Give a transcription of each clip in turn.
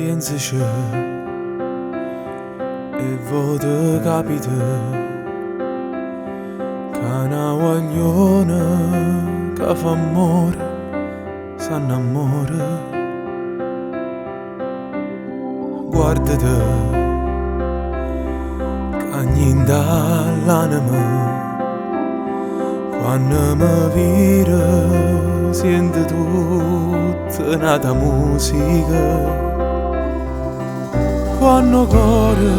Pensaci e vota capita che una guagliona che fa amore s'annamora. Guardate che niente all'anima quando mi vira sento tutta un'altra musica. Quando cuore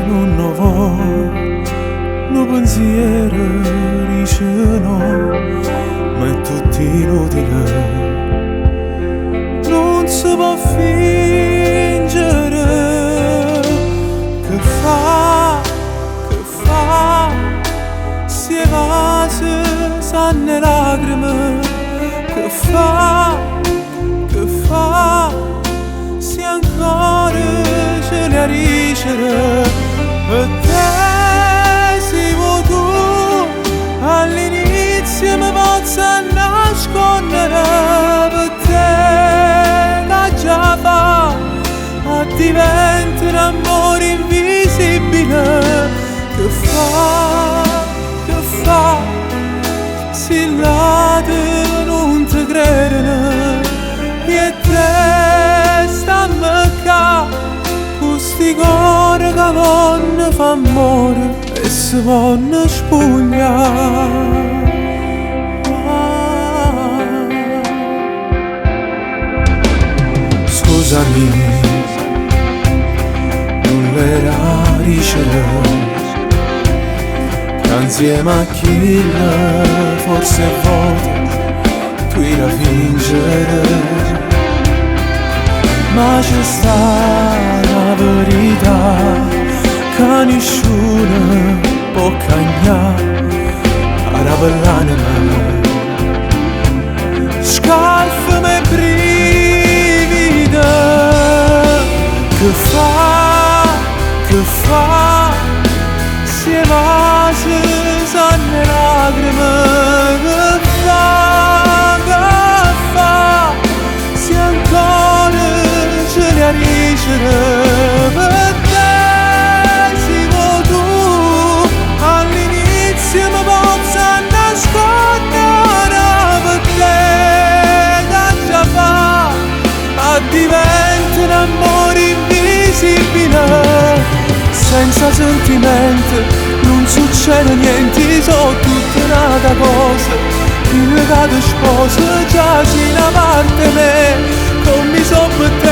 non vuole, no pensiero dice no, ma è tutto inutile. Non si può fingere che fa, si evase, sanno lacrime, che fa, si ancora ce le ricere. E te sei tu, all'inizio mi posso nascondere, per te che già fa, diventa un amore invisibile. Che fa, si lade non ti credono, e te stammi qua, questi cuori che vanno fa amore e si vanno spogliare. Scusami, non l'era ricere, che insieme a chi forse vuota tu era fingere. Ma c'è sta la verità che nessuno può cagnare alla bell'anima. Scalfami e brivida, che fa, si evase, sanno lacrime, che fa, si ancora ce le ricere. Per te sei tu, all'inizio mi posso nascondere, per te che già fa, diventa un amore invisibile. Senza sentimenti non succede niente, so tutta un'altra cosa. Il legato sposo già si da parte me, non mi so per te.